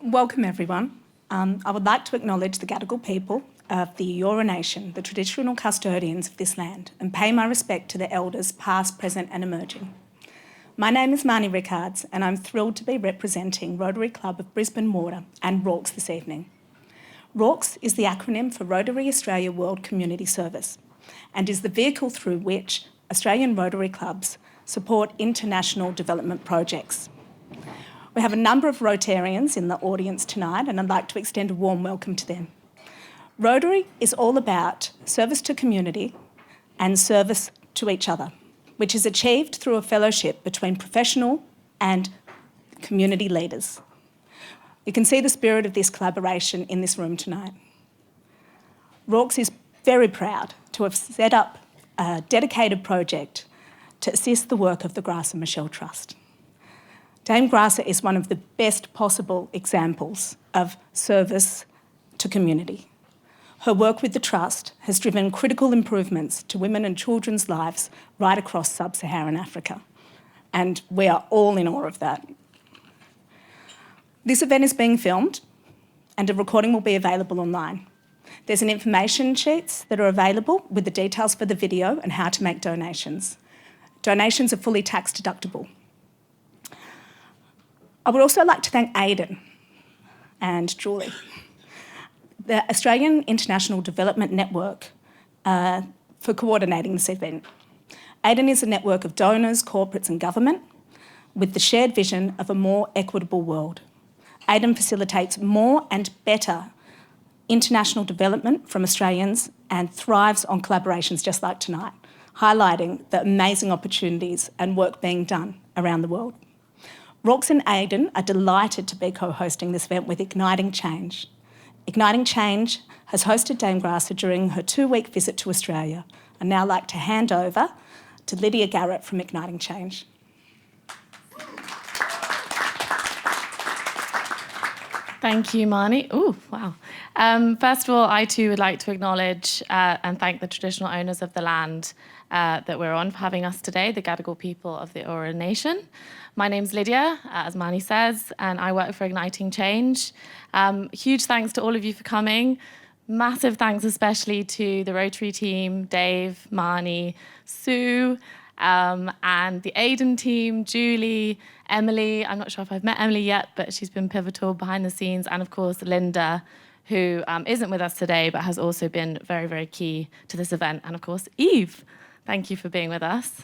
Welcome, everyone. I would like to acknowledge the Gadigal people of the Eora Nation, the traditional custodians of this land, and pay my respect to the elders past, present and emerging. My name is Marnie Rickards and I'm thrilled to be representing Rotary Club of Brisbane Water and RAWCS this evening. RAWCS is the acronym for Rotary Australia World Community Service and is the vehicle through which Australian Rotary clubs support international development projects. We have a number of Rotarians in the audience tonight and I'd like to extend a warm welcome to them. Rotary is all about service to community and service to each other, which is achieved through a fellowship between professional and community leaders. You can see the spirit of this collaboration in this room tonight. RAWCS is very proud to have set up a dedicated project to assist the work of the Grac and Machel Trust. Dame Grac is one of the best possible examples of service to community. Her work with the Trust has driven critical improvements to women and children's lives right across sub-Saharan Africa, and we are all in awe of that. This event is being filmed and a recording will be available online. There's an information sheets that are available with the details for the video and how to make donations. Donations are fully tax deductible. I would also like to thank Aidan and Julie, the Australian International Development Network, for coordinating this event. Aidan is a network of donors, corporates and government with the shared vision of a more equitable world. Aidan facilitates more and better international development from Australians and thrives on collaborations just like tonight, highlighting the amazing opportunities and work being done around the world. RAWCS and Aidan are delighted to be co-hosting this event with Igniting Change. Igniting Change has hosted Dame Grac during her 2-week visit to Australia. I'd now like to hand over to Lydia Garrett from Igniting Change. Thank you, Marnie. Oh, wow. First of all, I too would like to acknowledge and thank the traditional owners of the land that we're on for having us today, the Gadigal people of the Eora Nation. My name's Lydia, as Marnie says, and I work for Igniting Change. Huge thanks to all of you for coming. Massive thanks especially to the Rotary team, Dave, Marnie, Sue, and the Aidan team, Julie, Emily. I'm not sure if I've met Emily yet, but she's been pivotal behind the scenes. And of course, Linda, who isn't with us today, but has also been very, very key to this event. And of course, Eve, thank you for being with us.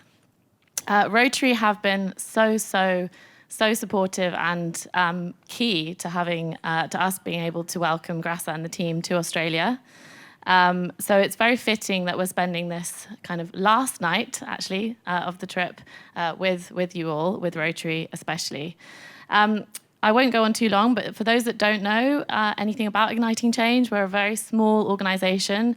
Rotary have been so supportive and key to having to us being able to welcome Grac and the team to Australia. So it's very fitting that we're spending this kind of last night, actually, of the trip with you all, with Rotary especially. I won't go on too long, but for those that don't know anything about Igniting Change, we're a very small organisation,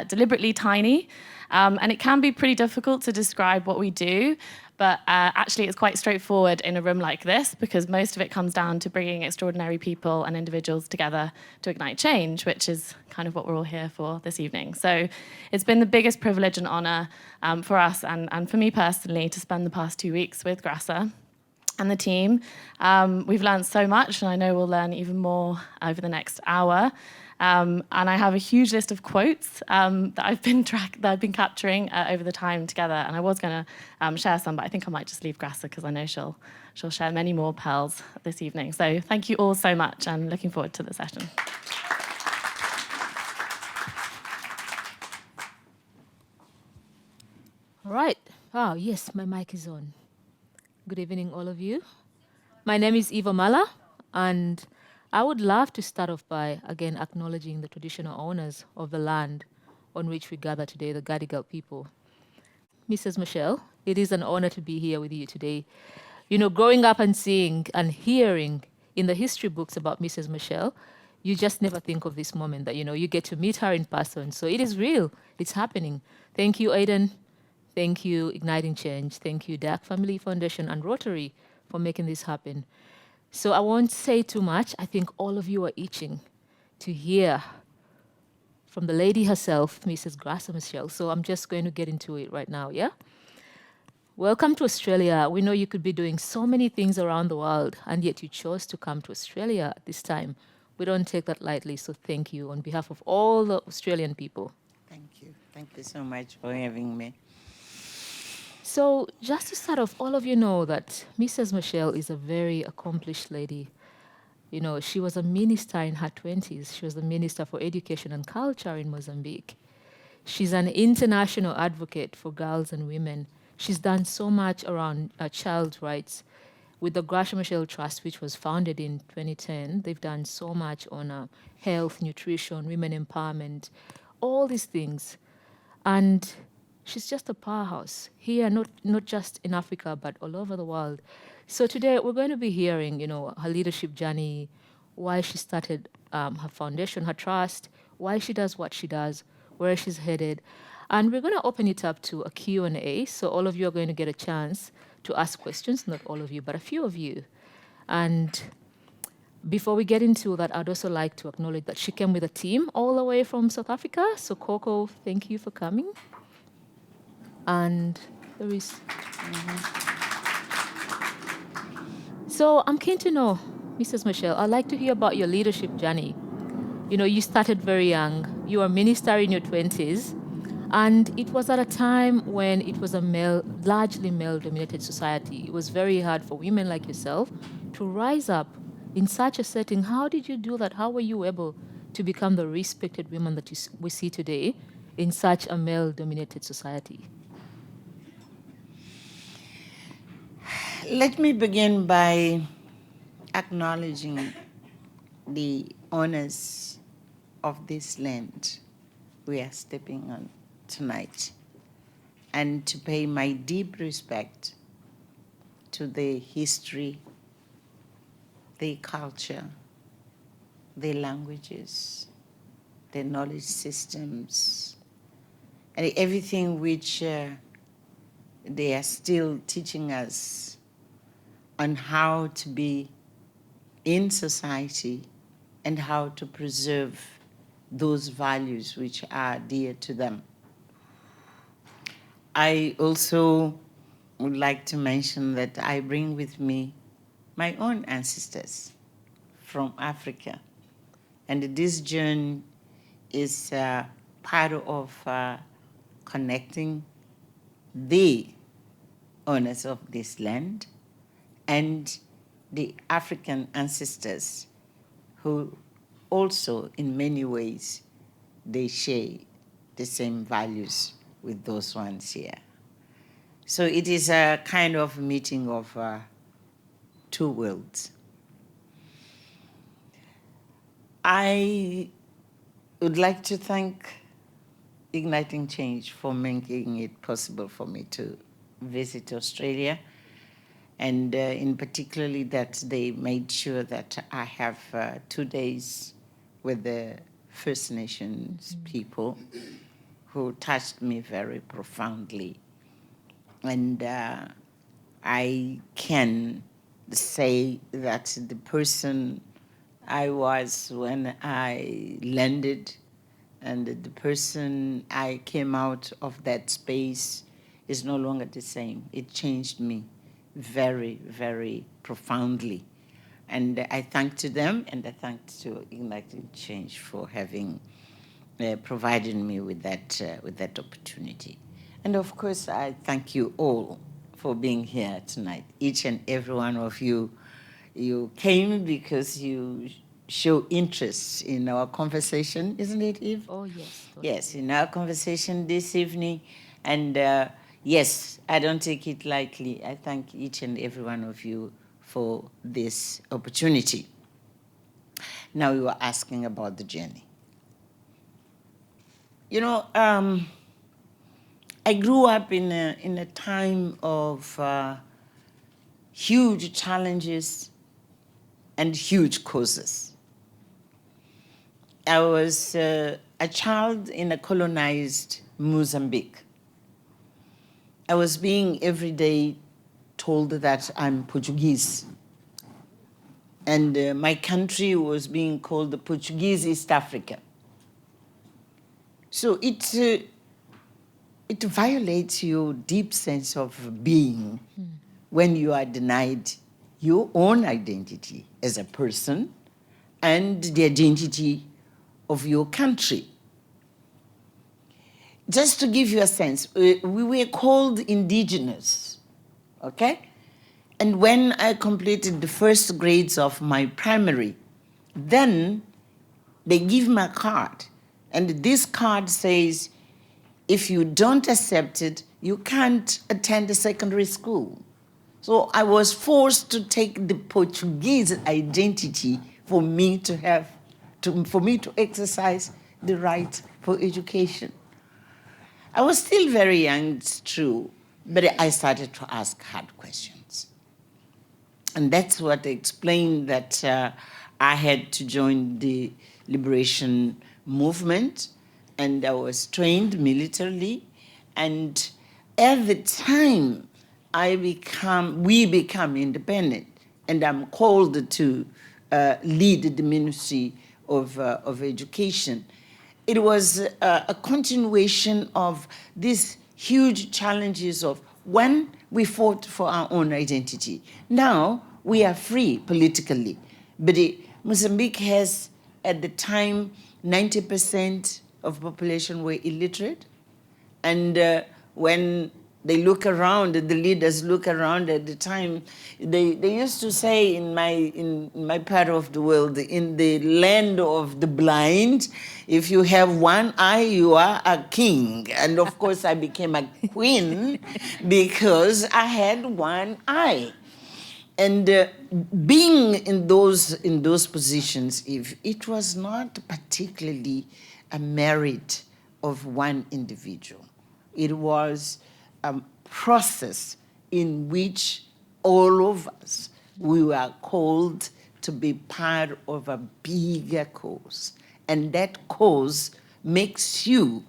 deliberately tiny, and it can be pretty difficult to describe what we do. But actually, it's quite straightforward in a room like this because most of it comes down to bringing extraordinary people and individuals together to ignite change, which is kind of what we're all here for this evening. So it's been the biggest privilege and honour for us and for me personally to spend the past 2 weeks with Grac and the team. We've learned so much, and I know we'll learn even more over the next hour. And I have a huge list of quotes that I've been capturing over the time together. And I was going to share some, but I think I might just leave Grac because I know she'll share many more pearls this evening. So thank you all so much, and looking forward to the session. All right. Oh, yes, my mic is on. Good evening, all of you. My name is Eva Mala, and I would love to start off by, again, acknowledging the traditional owners of the land on which we gather today, the Gadigal people. Mrs. Machel, it is an honor to be here with you today. You know, growing up and seeing and hearing in the history books about Mrs. Machel, you just never think of this moment that, you know, you get to meet her in person. So it is real. It's happening. Thank you, Aidan. Thank you, Igniting Change. Thank you, DAC Family Foundation and Rotary for making this happen. So I won't say too much. I think all of you are itching to hear from the lady herself, Mrs. Grac Machel. So I'm just going to get into it right now, yeah? Welcome to Australia. We know you could be doing so many things around the world, and yet you chose to come to Australia at this time. We don't take that lightly, so thank you on behalf of all the Australian people. Thank you. Thank you so much for having me. So, just to start off, all of you know that Mrs. Machel is a very accomplished lady. You know, she was a minister in her 20s. She was the Minister for Education and Culture in Mozambique. She's an international advocate for girls and women. She's done so much around child rights. With the Gracia Machel Trust, which was founded in 2010, they've done so much on health, nutrition, women empowerment, all these things. And she's just a powerhouse here, not just in Africa, but all over the world. So today we're going to be hearing, you know, her leadership journey, why she started her foundation, her trust, why she does what she does, where she's headed. And we're going to open it up to a Q&A. So all of you are going to get a chance to ask questions, not all of you, but a few of you. And before we get into that, I'd also like to acknowledge that she came with a team all the way from South Africa. So Coco, thank you for coming. And there is... So I'm keen to know, Mrs. Machel, I'd like to hear about your leadership journey. You know, you started very young. You were a minister in your 20s. And it was at a time when it was a largely male-dominated society. It was very hard for women like yourself to rise up in such a setting. How did you do that? How were you able to become the respected women that we see today in such a male-dominated society? Let me begin by acknowledging the honors of this land we are stepping on tonight, and to pay my deep respect to the history, the culture, the languages, the knowledge systems, and everything which they are still teaching us on how to be in society and how to preserve those values which are dear to them. I also would like to mention that I bring with me my own ancestors from Africa. And this journey is part of connecting the owners of this land and the African ancestors who also, in many ways, they share the same values with those ones here. So it is a kind of meeting of two worlds. I would like to thank Igniting Change for making it possible for me to visit Australia, and in particularly that they made sure that I have 2 days with the First Nations people who touched me very profoundly. And I can say that the person I was when I landed and the person I came out of that space is no longer the same. It changed me very, very profoundly. And I thank to them, and I thank to Igniting Change for having provided me with that opportunity. And of course, I thank you all for being here tonight. Each and every one of you, you came because you show interest in our conversation, isn't it, Eve? Oh, yes. Totally. Yes, in our conversation this evening. And yes, I don't take it lightly. I thank each and every one of you for this opportunity. Now you are asking about the journey. You know, I grew up in a time of huge challenges and huge causes. I was a child in a colonized Mozambique. I was being every day told that I'm Portuguese. And my country was being called the Portuguese East Africa. So it it violates your deep sense of being when you are denied your own identity as a person and the identity of your country. Just to give you a sense, we were called indigenous, okay? And when I completed the first grades of my primary, then they give me a card. And this card says, if you don't accept it, you can't attend a secondary school. So I was forced to take the Portuguese identity for me to have, for me to exercise the right for education. I was still very young, it's true, but I started to ask hard questions. And that's what explained that I had to join the liberation movement, and I was trained militarily. And at the time we become independent, and I'm called to lead the Ministry of Education. It was a continuation of these huge challenges of when we fought for our own identity. Now we are free politically, but Mozambique has, at the time, 90% of the population were illiterate. And when they look around, the leaders look around at the time, they used to say in my part of the world, in the land of the blind, if you have one eye, you are a king. And of course, I became a queen because I had one eye. And being in those positions, if it was not particularly a merit of one individual, it was a process in which all of us, we were called to be part of a bigger cause. And that cause makes you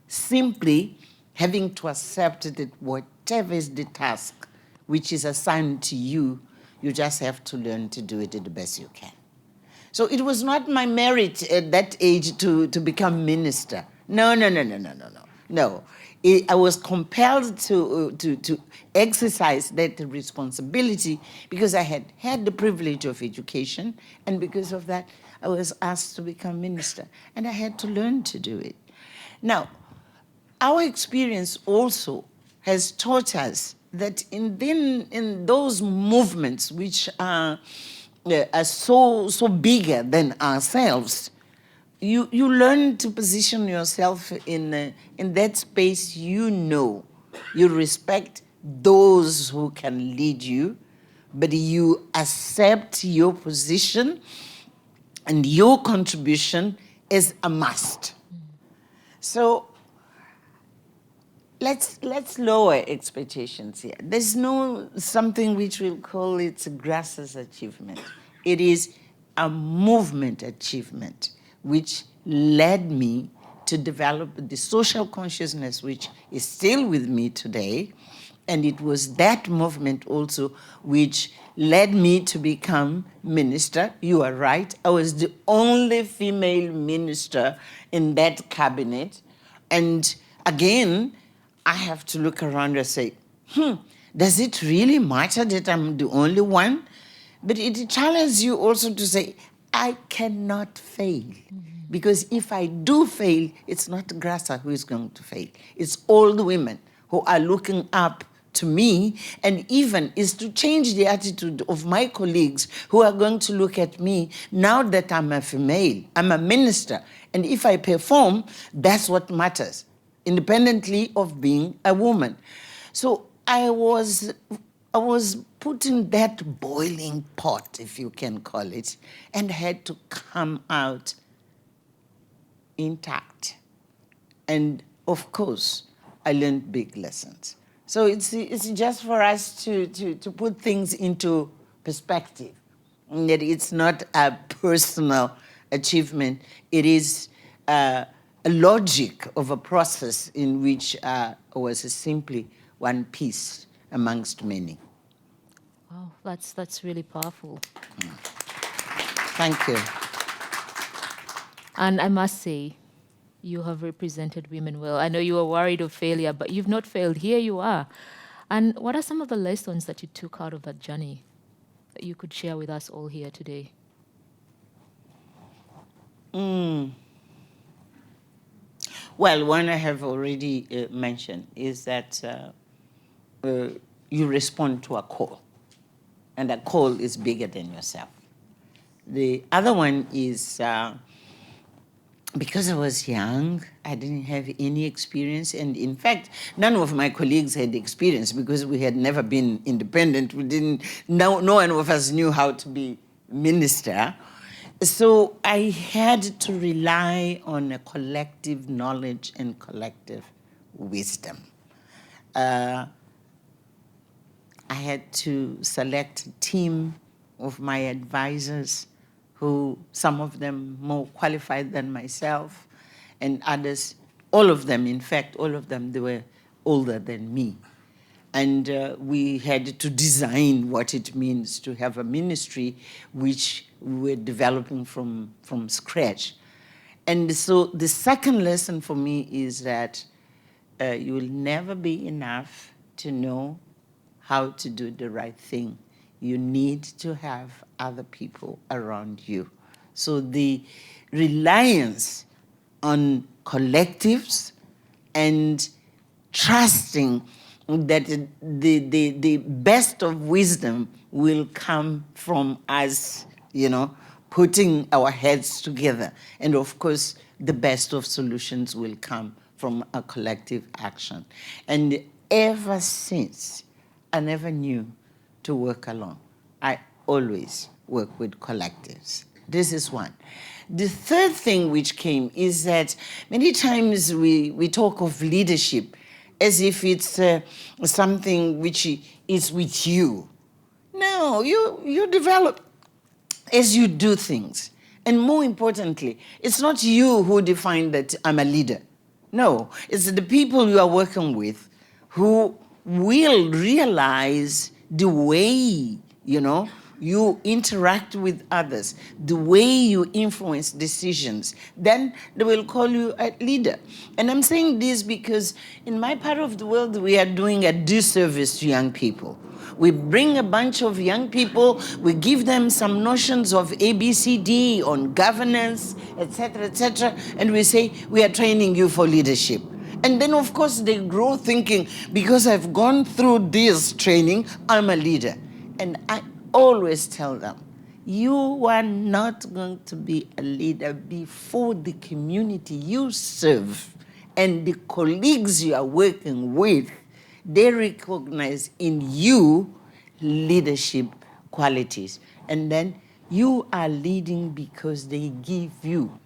simply having to accept that whatever is the task which is assigned to you, you just have to learn to do it the best you can. So it was not my merit at that age to become minister. No. No. I was compelled to exercise that responsibility because I had had the privilege of education, and because of that, I was asked to become minister, and I had to learn to do it. Now, our experience also has taught us that in those movements which are so bigger than ourselves, you learn to position yourself in that space. You respect those who can lead you, but you accept your position and your contribution is a must. So let's lower expectations here. There's no something which we'll call it a grassroots achievement. It is a movement achievement which led me to develop the social consciousness which is still with me today. And it was that movement also which led me to become minister. You are right. I was the only female minister in that cabinet. And again, I have to look around and say, does it really matter that I'm the only one? But it challenges you also to say, I cannot fail. Because if I do fail, it's not Graça who is going to fail. It's all the women who are looking up to me, and even is to change the attitude of my colleagues who are going to look at me now that I'm a female, I'm a minister, and if I perform, that's what matters, independently of being a woman. So I was put in that boiling pot, if you can call it, and had to come out intact. And of course, I learned big lessons. So it's just for us to put things into perspective, and that it's not a personal achievement. It is a logic of a process in which was simply one piece amongst many. Wow, that's really powerful. Thank you. And I must say, You have represented women well. I know you were worried of failure, but you've not failed. Here you are. And what are some of the lessons that you took out of that journey that you could share with us all here today? Well, one I have already mentioned is that you respond to a call, and a call is bigger than yourself. The other one is because I was young, I didn't have any experience, and in fact, none of my colleagues had experience because we had never been independent. We didn't. No one of us knew how to be minister. So I had to rely on a collective knowledge and collective wisdom. I had to select a team of my advisors who, some of them more qualified than myself, and others, all of them, in fact, all of them, they were older than me. And we had to design what it means to have a ministry which we were developing from scratch. And so the second lesson for me is that you will never be enough to know how to do the right thing. You need to have other people around you. So the reliance on collectives and trusting that the best of wisdom will come from us, putting our heads together. And of course, the best of solutions will come from a collective action. And ever since, I never knew to work alone. I always work with collectives. This is one. The third thing which came is that many times we talk of leadership as if it's something which is with you. No, you develop as you do things. And more importantly, it's not you who define that I'm a leader. No, it's the people you are working with who will realize the way, you interact with others, the way you influence decisions, then they will call you a leader. And I'm saying this because in my part of the world, we are doing a disservice to young people. We bring a bunch of young people, we give them some notions of ABCD on governance, etc., and we say, we are training you for leadership. And then, of course, they grow thinking, because I've gone through this training, I'm a leader. And I always tell them, you are not going to be a leader before the community you serve and the colleagues you are working with, they recognize in you leadership qualities. And then you are leading because they give you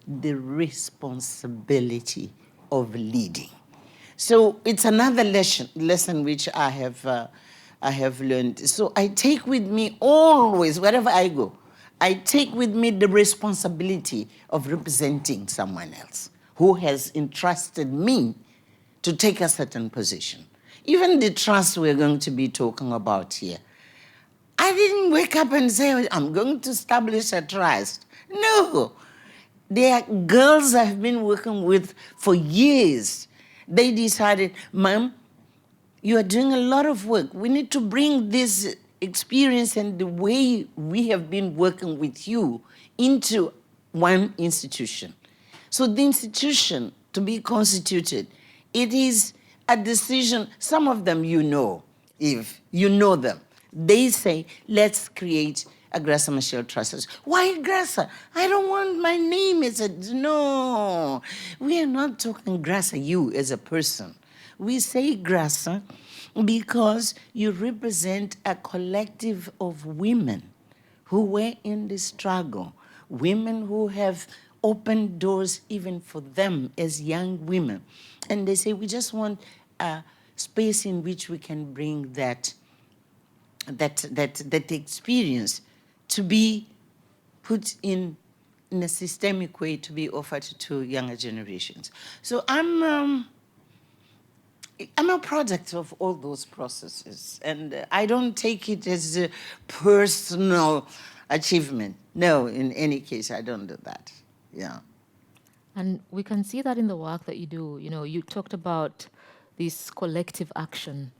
the responsibility of leading. So it's another lesson which I have learned. So I take with me always, wherever I go, I take with me the responsibility of representing someone else who has entrusted me to take a certain position. Even the trust we're going to be talking about here. I didn't wake up and say, I'm going to establish a trust. No. There are girls I've been working with for years. They decided, Mom, you are doing a lot of work. We need to bring this experience and the way we have been working with you into one institution. So the institution to be constituted, it is a decision. Some of them if you know them. They say, let's create a Graca Machel Trust. Why Graca? I don't want my name as a, no. We are not talking Graca, you as a person. We say Graca because you represent a collective of women who were in the struggle, women who have opened doors even for them as young women. And they say, we just want a space in which we can bring that experience to be put in a systemic way to be offered to younger generations. So I'm a product of all those processes, and I don't take it as a personal achievement. No, in any case, I don't do that. Yeah. And we can see that in the work that you do. You know, you talked about this collective action,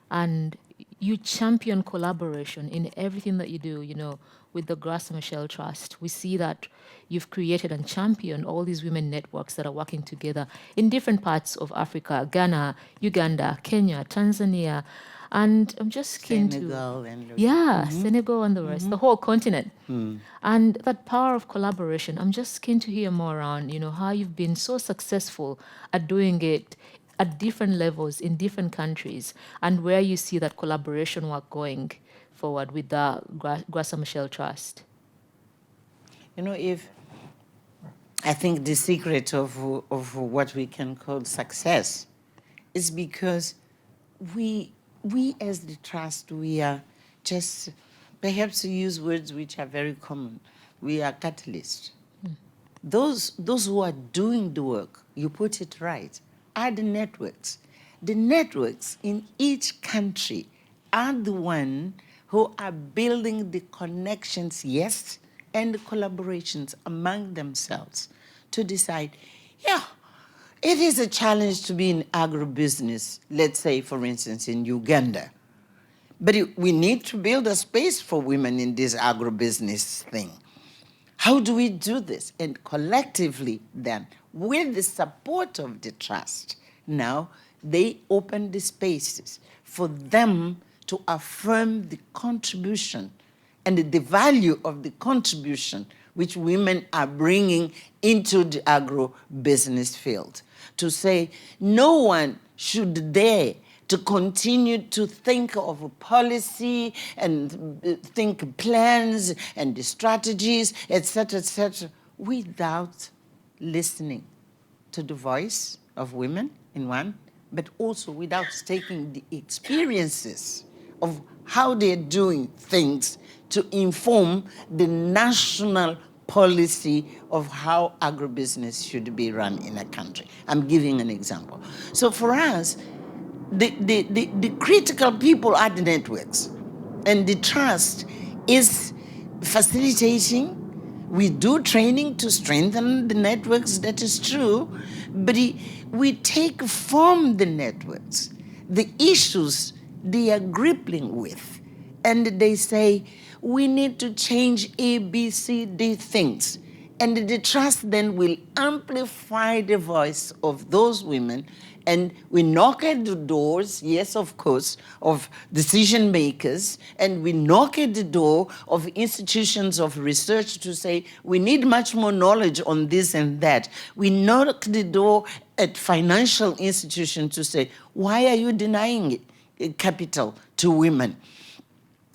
and you champion collaboration in everything that you do, you know, with the Machel Trust. We see that you've created and championed all these women networks that are working together in different parts of Africa, Ghana, Uganda, Kenya, Tanzania. And I'm just keen Senegal to... and Yeah, Senegal and the rest, the whole continent. And that power of collaboration, I'm just keen to hear more around, you know, how you've been so successful at doing it at different levels in different countries, and where you see that collaboration work going forward with the Machel Trust. You know, if I think the secret of what we can call success is because we as the trust, we are just, perhaps to use words which are very common, we are catalysts. Those who are doing the work, you put it right, are the networks. The networks in each country are the one who are building the connections, yes, and the collaborations among themselves to decide, yeah, it is a challenge to be in agribusiness, let's say, for instance, in Uganda. But we need to build a space for women in this agribusiness thing. How do we do this? And collectively, then, with the support of the trust, now they open the spaces for them to affirm the contribution and the value of the contribution which women are bringing into the agro-business field. To say no one should dare to continue to think of a policy and think plans and the strategies, etc., without listening to the voice of women in one, but also without taking the experiences of how they're doing things to inform the national policy of how agribusiness should be run in a country. I'm giving an example. So for us, the critical people are the networks, and the trust is facilitating. We do training to strengthen the networks, that is true, but we take from the networks the issues they are grappling with, and they say, we need to change A, B, C, D things. And the trust then will amplify the voice of those women, and we knock at the doors, yes, of course, of decision makers, and we knock at the door of institutions of research to say, we need much more knowledge on this and that. We knock the door at financial institutions to say, why are you denying capital to women?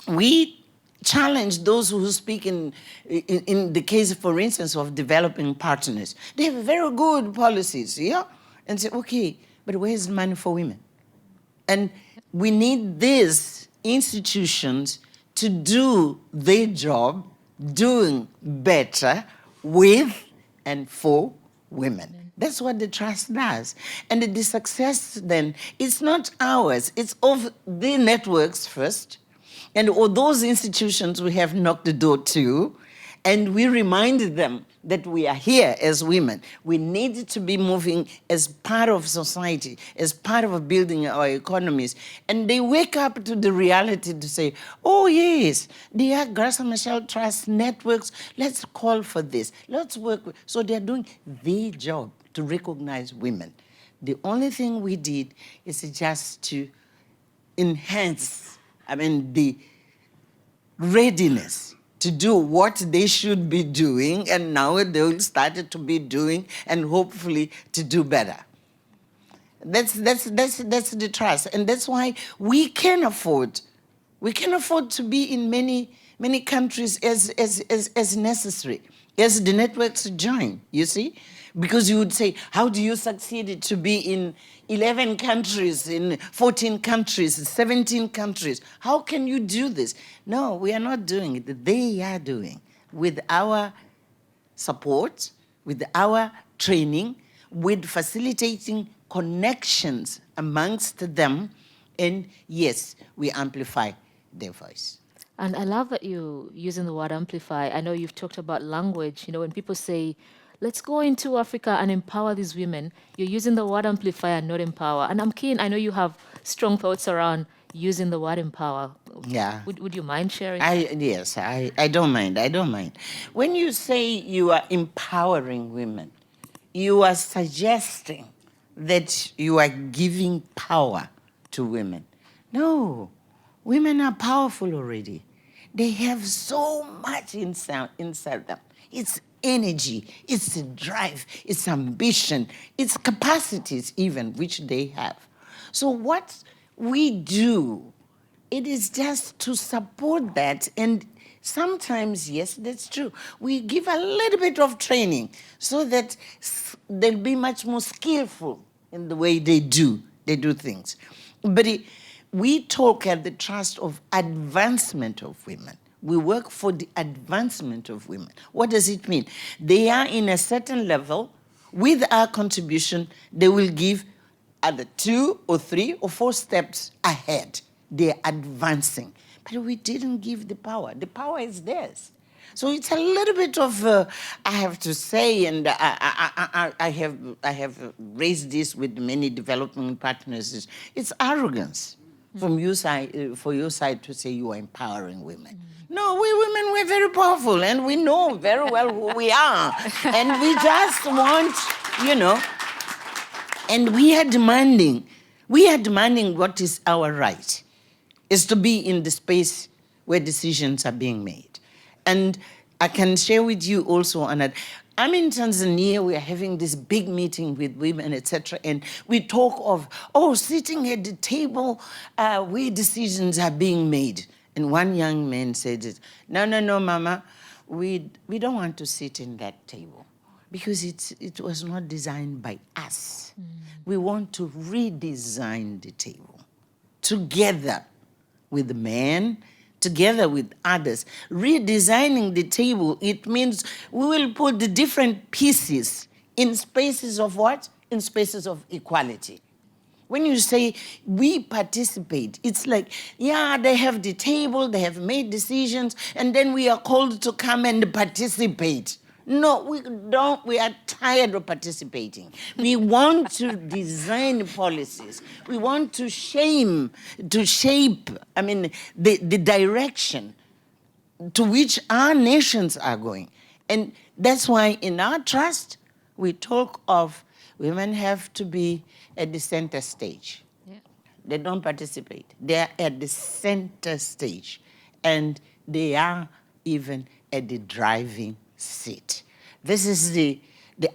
We challenge those who speak in the case, for instance, of developing partners. They have very good policies, yeah? And say, okay, but where's the money for women? And we need these institutions to do their job, doing better with and for women. That's what the trust does. And the success then, it's not ours, it's of the networks first, and all those institutions we have knocked the door to, and we reminded them that we are here as women. We need to be moving as part of society, as part of building our economies. And they wake up to the reality to say, oh yes, the Machel Trust networks, let's call for this, let's work with. So they're doing their job to recognize women. The only thing we did is just to enhance, the readiness to do what they should be doing, and now they'll start to be doing, and hopefully to do better. That's the trust, and that's why we can afford to be in many countries as necessary, as the networks join, you see? Because you would say, how do you succeed to be in 11 countries, in 14 countries, 17 countries? How can you do this? No, we are not doing it. They are doing, with our support, with our training, with facilitating connections amongst them, and yes, we amplify their voice. And I love that you using the word amplify. I know you've talked about language. You know, when people say let's go into Africa and empower these women. You're using the word amplifier, not empower. And I'm keen, I know you have strong thoughts around using the word empower. Yeah. Would you mind sharing? Yes, I don't mind. I don't mind. When you say you are empowering women, you are suggesting that you are giving power to women. No, women are powerful already. They have so much inside them. It's energy, it's a drive, it's ambition, it's capacities even, which they have. So what we do, it is just to support that. And sometimes, yes, that's true, we give a little bit of training so that they'll be much more skillful in the way they do things. But we talk at the Trust of advancement of women. We work for the advancement of women. What does it mean? They are in a certain level. With our contribution, they will give either 2 or 3 or 4 steps ahead. They're advancing. But we didn't give the power. The power is theirs. So it's a little bit of, I have to say, and I have raised this with many development partners, it's arrogance from your side, for your side to say you are empowering women. No, we women, we're very powerful, and we know very well who we are. And we just want, and we are demanding what is our right, is to be in the space where decisions are being made. And I can share with you also, Anna, I'm in Tanzania, we are having this big meeting with women, etc., and we talk of, sitting at the table where decisions are being made. And one young man said, no, Mama, we don't want to sit in that table because it was not designed by us. We want to redesign the table together with the men, together with others. Redesigning the table, it means we will put the different pieces in spaces of what? In spaces of equality. When you say we participate, it's like, they have the table, they have made decisions, and then we are called to come and participate. No, we don't. We are tired of participating. We want to design policies. We want to shape, the direction to which our nations are going. And that's why in our trust, we talk of women have to be at the center stage. Yeah. They don't participate. They are at the center stage. And they are even at the driving seat. This is the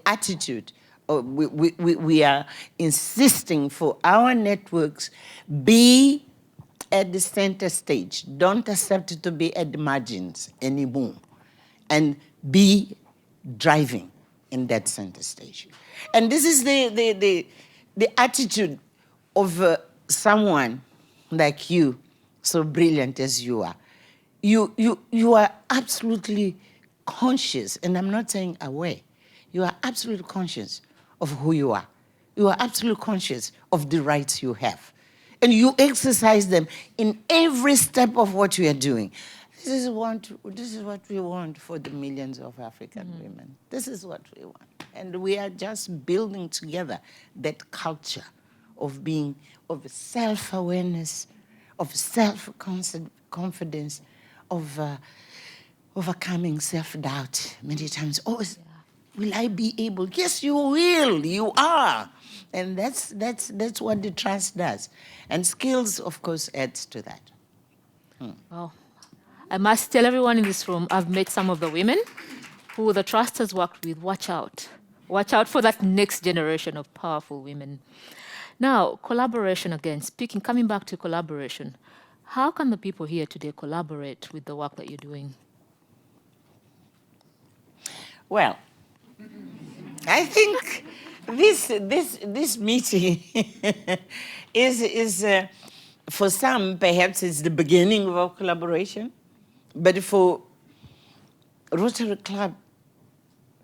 attitude we are insisting for our networks. Be at the center stage. Don't accept it to be at the margins anymore. And be driving in that center stage. And this is the attitude of someone like you, so brilliant as you are. You are absolutely conscious, and I'm not saying aware. You are absolutely conscious of who you are. You are absolutely conscious of the rights you have. And you exercise them in every step of what you are doing. This is what we want for the millions of African women. This is what we want. And we are just building together that culture of self-awareness, of self-confidence, of overcoming self-doubt many times. Will I be able? Yes, you will. You are. And that's what the trust does. And skills, of course, adds to that. Well, I must tell everyone in this room, I've met some of the women who the trust has worked with. Watch out. Watch out for that next generation of powerful women. Now, collaboration again. Coming back to collaboration, how can the people here today collaborate with the work that you're doing? Well, I think this meeting is for some, perhaps it's the beginning of our collaboration, but for Rotary Club,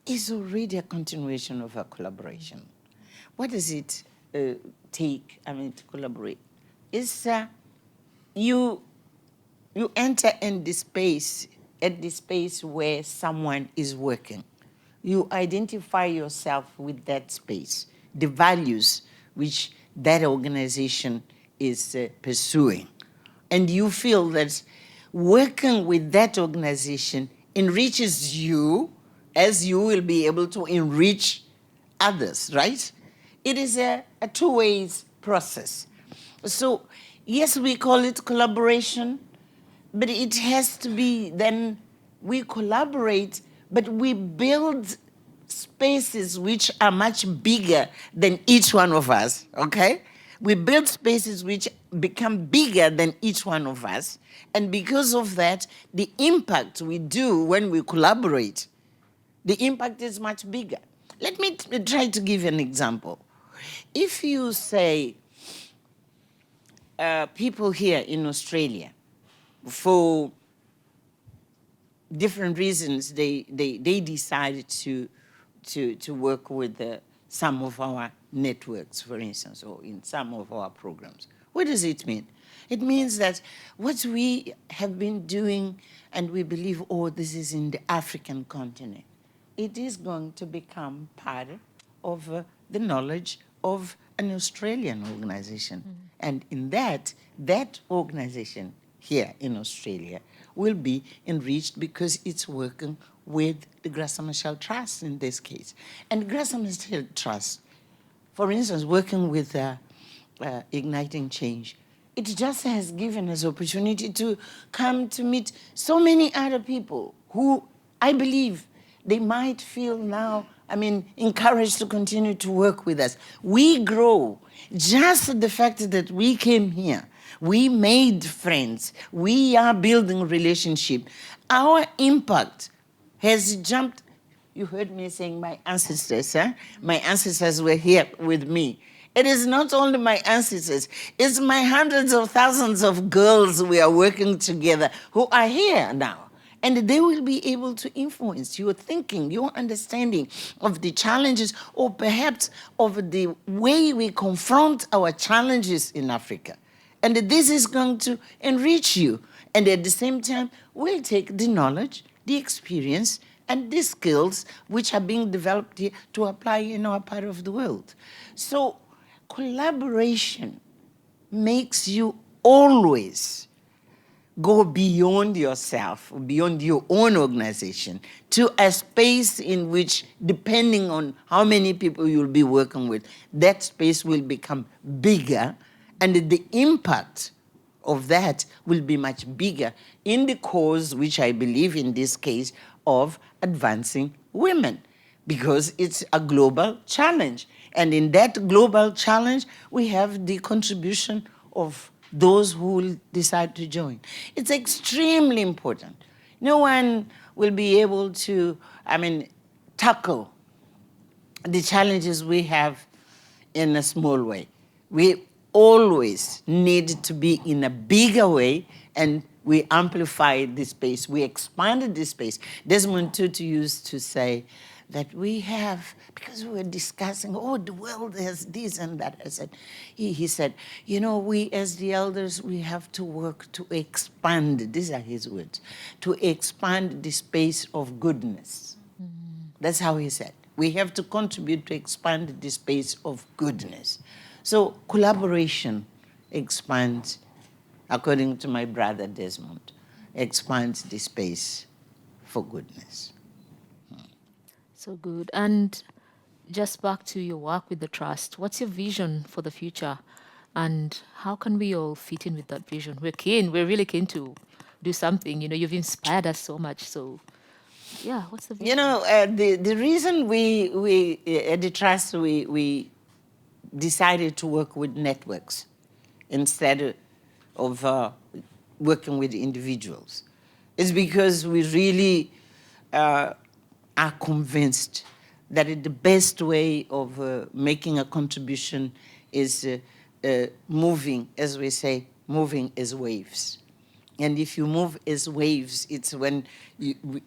it's already a continuation of our collaboration. What does it take, to collaborate? It's you enter in the space, at the space where someone is working. you identify yourself with that space, the values which that organization is pursuing. And you feel that working with that organization enriches you as you will be able to enrich others, right? It is a two-way process. So, yes, we call it collaboration, but it has to be then we collaborate, but we build spaces which are much bigger than each one of us, okay? We build spaces which become bigger than each one of us. And because of that, the impact we do when we collaborate, the impact is much bigger. Let me try to give an example. If you say people here in Australia, for different reasons, they decided to work with some of our networks, for instance, or in some of our programs. What does it mean? It means that what we have been doing, and we believe, oh, this is in the African continent, it is going to become part of the knowledge of an Australian organization. Mm-hmm. And in that organization here in Australia will be enriched because it's working with the Machel Trust in this case. And Machel Trust, for instance, working with Igniting Change, it just has given us opportunity to come to meet so many other people who I believe they might feel now, encouraged to continue to work with us. We grow. Just the fact that we came here, we made friends, we are building relationship. Our impact has jumped. You heard me saying my ancestors, huh? My ancestors were here with me. It is not only my ancestors, it's my hundreds of thousands of girls we are working together who are here now. And they will be able to influence your thinking, your understanding of the challenges, or perhaps of the way we confront our challenges in Africa. And this is going to enrich you. And at the same time, we'll take the knowledge, the experience, and the skills which are being developed here to apply in our part of the world. So collaboration makes you always go beyond yourself, beyond your own organization, to a space in which, depending on how many people you'll be working with, that space will become bigger, and the impact of that will be much bigger in the cause, which I believe in this case, of advancing women, because it's a global challenge. And in that global challenge, we have the contribution of those who will decide to join. It's extremely important. No one will be able to, tackle the challenges we have in a small way. We always need to be in a bigger way, and we amplify the space. We expanded the space. Desmond Tutu used to say that we have, because we were discussing, the world has this and that. I said, he said, we as the elders, we have to work to expand, these are his words, to expand the space of goodness. Mm-hmm. That's how he said. We have to contribute to expand the space of goodness. So collaboration expands, according to my brother Desmond, expands the space for goodness. So good. And just back to your work with the trust, what's your vision for the future? And how can we all fit in with that vision? We're really keen to do something. You've inspired us so much. So, yeah, what's the vision? The reason we at the trust, we decided to work with networks instead of working with individuals is because we really are convinced that the best way of making a contribution is moving, as we say, moving as waves. And if you move as waves, it's when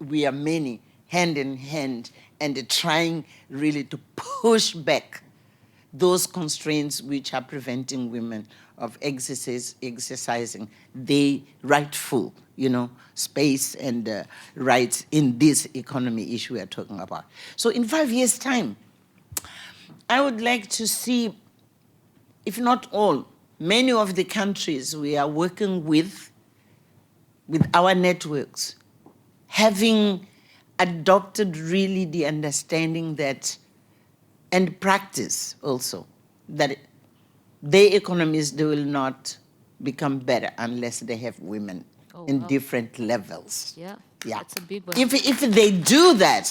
we are many, hand in hand, and trying really to push back those constraints which are preventing women of exercising their rightful, space and rights in this economy issue we are talking about. So in 5 years' time, I would like to see, if not all, many of the countries we are working with our networks, having adopted really the understanding that, and practice also, that their economies, they will not become better unless they have women in different levels. Yeah, Yeah. that's a big one. If they do that,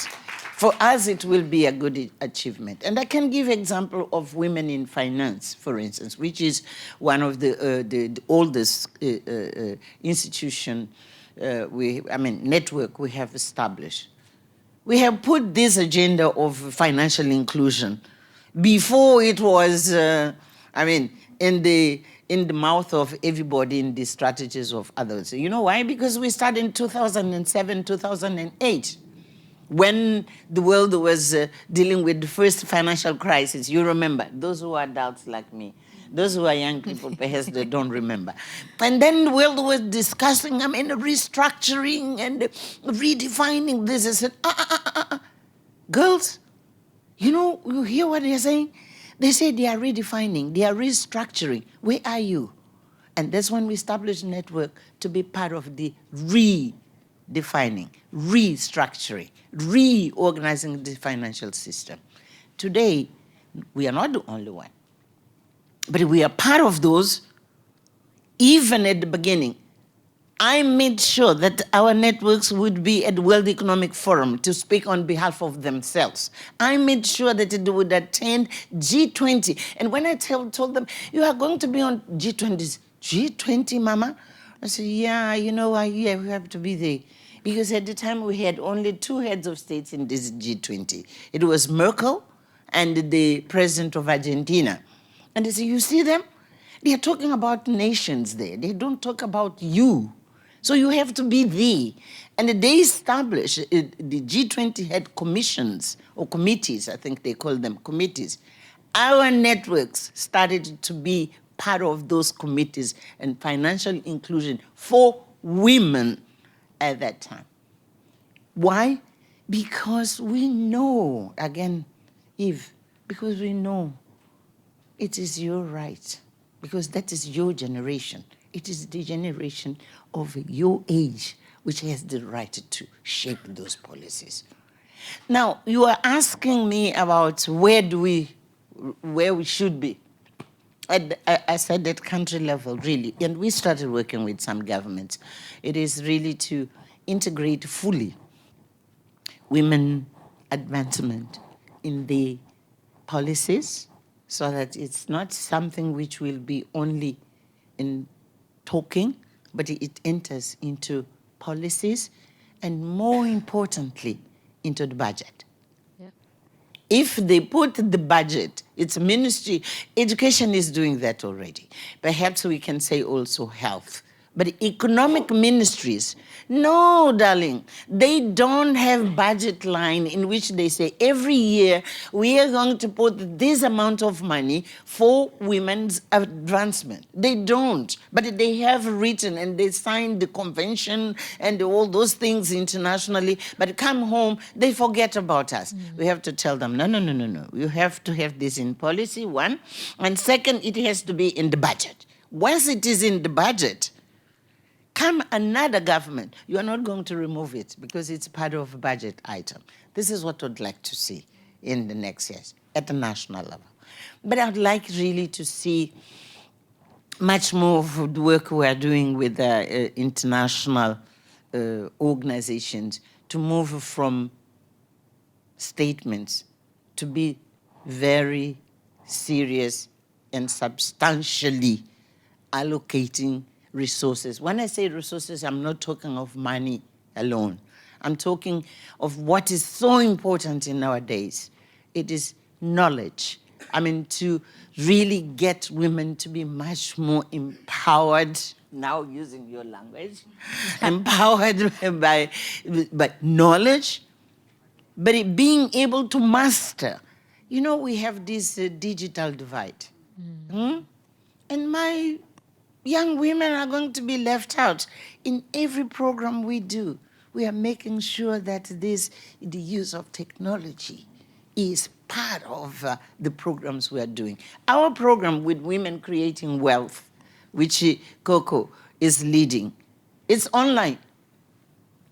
for us it will be a good achievement. And I can give example of women in finance, for instance, which is one of the oldest institution, network we have established. We have put this agenda of financial inclusion before it was, in the mouth of everybody in the strategies of others. You know why? Because we started in 2007, 2008, when the world was dealing with the first financial crisis. You remember, those who are adults like me. Those who are young people, perhaps they don't remember. And then the world was discussing, restructuring and redefining this. I said, girls, you hear what they're saying? They say they are redefining, they are restructuring. Where are you? And that's when we established a network to be part of the redefining, restructuring, reorganizing the financial system. Today, we are not the only one, but we are part of those. Even at the beginning, I made sure that our networks would be at the World Economic Forum to speak on behalf of themselves. I made sure that they would attend G20. And when I told them, you are going to be on G20, G20, Mama? I said, yeah, yeah, we have to be there. Because at the time we had only 2 heads of states in this G20. It was Merkel and the president of Argentina. And they said, you see them? They are talking about nations there. They don't talk about you. So you have to be the. And they established, the G20 had commissions, or committees, I think they call them committees. Our networks started to be part of those committees and financial inclusion for women at that time. Why? Because we know, again, Eve, because we know it is your right, because that is your generation. It is the generation of your age which has the right to shape those policies. Now, you are asking me about where we should be. I said at country level, really, and we started working with some governments. It is really to integrate fully women advancement in the policies, so that it's not something which will be only in talking, but it enters into policies and, more importantly, into the budget. Yeah. If they put the budget, it's a ministry, education is doing that already. Perhaps we can say also health. But economic ministries, no, darling, they don't have budget line in which they say every year we are going to put this amount of money for women's advancement. They don't, but they have written and they signed the convention and all those things internationally, but come home, they forget about us. We have to tell them, no. You have to have this in policy, one, and second, it has to be in the budget. Once it is in the budget, come another government, you are not going to remove it because it's part of a budget item. This is what I'd like to see in the next years at the national level. But I'd like really to see much more of the work we are doing with international organizations to move from statements to be very serious and substantially allocating resources. When I say resources, I'm not talking of money alone. I'm talking of what is so important in our days. It is knowledge. To really get women to be much more empowered, now using your language, empowered by knowledge, but being able to master. We have this digital divide. And my young women are going to be left out. In every program we do, we are making sure that the use of technology is part of the programs we are doing. Our program with Women Creating Wealth, which Coco is leading, it's online,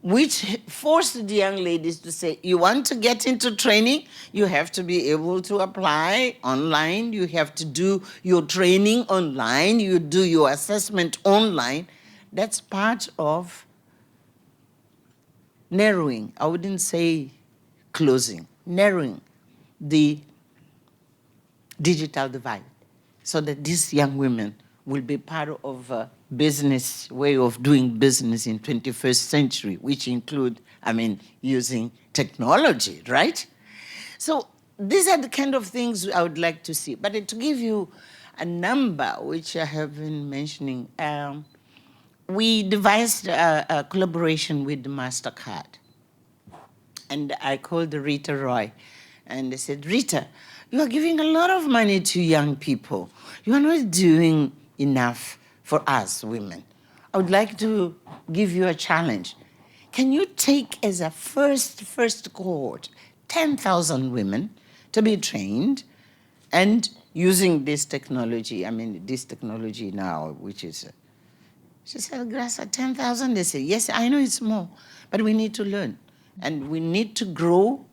which forced the young ladies to say, you want to get into training, you have to be able to apply online, you have to do your training online, you do your assessment online. That's part of narrowing, I wouldn't say closing, narrowing the digital divide so that these young women will be part of a business way of doing business in 21st century, which include, using technology, right? So these are the kind of things I would like to see. But to give you a number, which I have been mentioning, we devised a collaboration with MasterCard. And I called Rita Roy, and I said, Rita, you are giving a lot of money to young people. You are not doing enough for us women. I would like to give you a challenge. Can you take as a first cohort 10,000 women to be trained and using this technology, this technology now, which is, she said, Grasa, 10,000? They said, yes, I know it's more, but we need to learn. And we need to grow,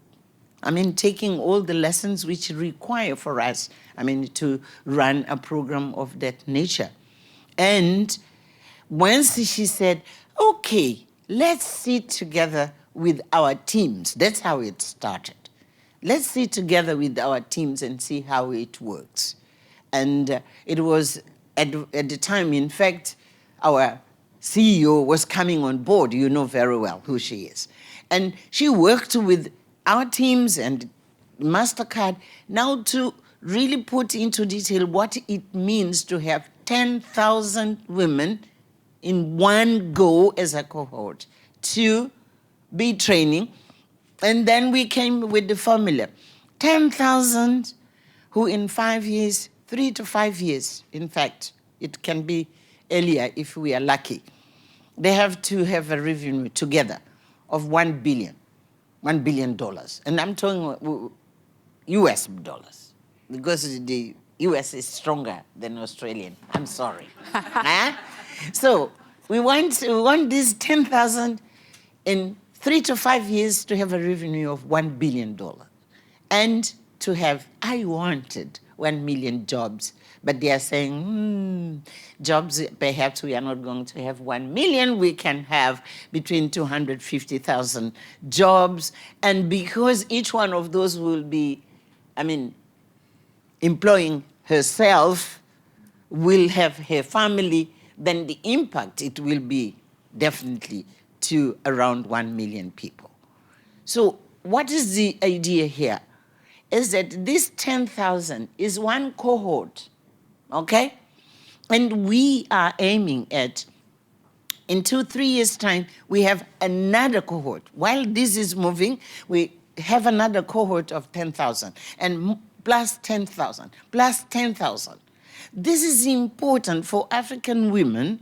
taking all the lessons which require for us, to run a program of that nature. And once she said, okay, let's sit together with our teams. That's how it started. Let's sit together with our teams and see how it works. And it was, at the time, in fact, our CEO was coming on board. You know very well who she is. And she worked with our teams and MasterCard now to really put into detail what it means to have 10,000 women in one go as a cohort to be training. And then we came with the formula. 10,000 who in 5 years, 3 to 5 years, in fact, it can be earlier if we are lucky, they have to have a revenue together of $1 billion. And I'm talking US dollars, because the US is stronger than Australian. I'm sorry. So we want these 10,000 in 3 to 5 years to have a revenue of $1 billion. And to have, I wanted 1 million jobs, but they are saying, jobs, perhaps we are not going to have 1 million, we can have between 250,000 jobs. And because each one of those will be, employing herself, will have her family, then the impact, it will be definitely to around 1 million people. So what is the idea here? Is that this 10,000 is one cohort, okay? And we are aiming at, in 2-3 years' time, we have another cohort. While this is moving, we have another cohort of 10,000, and plus 10,000, plus 10,000. This is important for African women,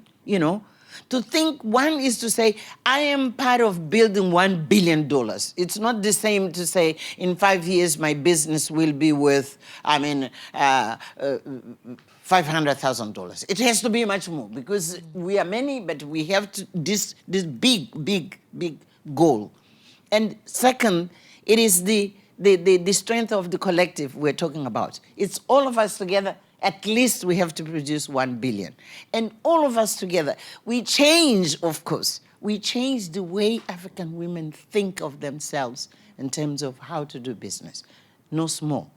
to think. One is to say, I am part of building $1 billion. It's not the same to say, in 5 years, my business will be worth, $500,000. It has to be much more, because we are many, but we have this big goal. And second, it is the strength of the collective we're talking about. It's all of us together. At least we have to produce 1 billion. And all of us together, we change, of course, we change the way African women think of themselves in terms of how to do business. No small,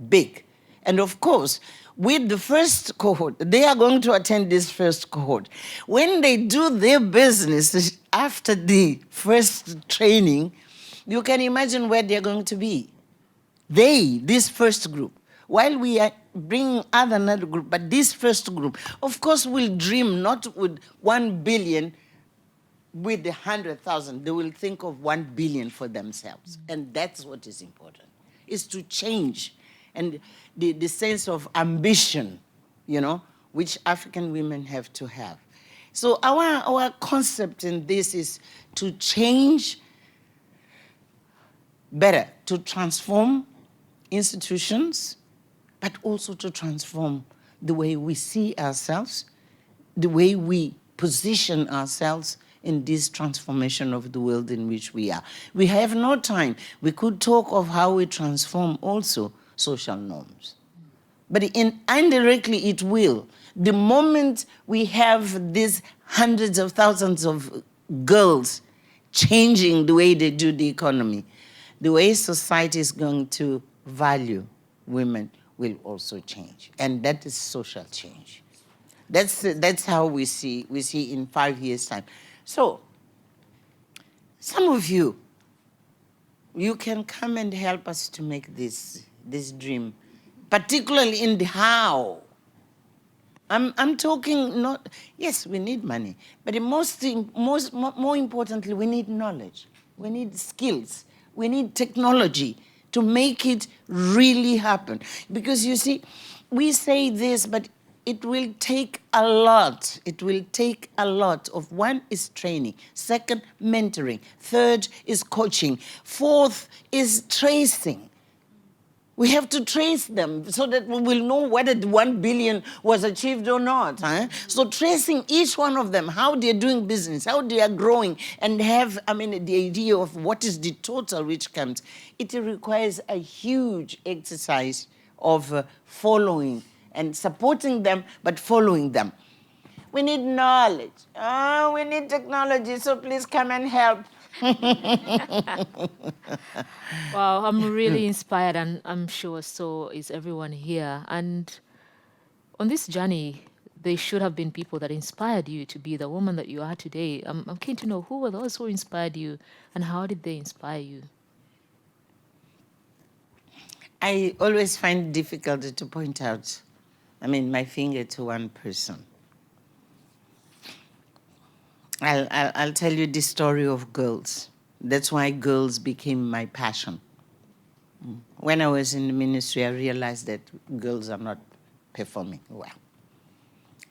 big. And of course, with the first cohort, they are going to attend this first cohort. When they do their business after the first training, you can imagine where they're going to be. This first group, while we are bringing another group, but this first group, of course, will dream not with 1 billion, with 100,000. They will think of 1 billion for themselves. And that's what is important, is to change. And the sense of ambition, which African women have to have. So our concept in this is to change better, to transform institutions, but also to transform the way we see ourselves, the way we position ourselves in this transformation of the world in which we are. We have no time. We could talk of how we transform also social norms. But indirectly it will. The moment we have these hundreds of thousands of girls changing the way they do the economy, the way society is going to value women will also change. And that is social change. That's how we see in 5 years' time. So, some of you can come and help us to make this dream, particularly in the how. I'm talking not, yes, we need money, but more importantly, we need knowledge, we need skills, we need technology to make it really happen. Because you see, we say this, but it will take a lot. It will take a lot of, one is training, second, mentoring, third is coaching, fourth is tracing. We have to trace them so that we will know whether the 1 billion was achieved or not. Huh? So tracing each one of them, how they're doing business, how they are growing, and have, the idea of what is the total which comes. It requires a huge exercise of following and supporting them, but following them. We need knowledge. We need technology, so please come and help. Wow, I'm really inspired, and I'm sure so is everyone here. And on this journey, there should have been people that inspired you to be the woman that you are today. I'm keen to know, who were those who inspired you, and how did they inspire you? I always find it difficult to point out, my finger to one person. I'll tell you the story of girls. That's why girls became my passion. When I was in the ministry, I realized that girls are not performing well.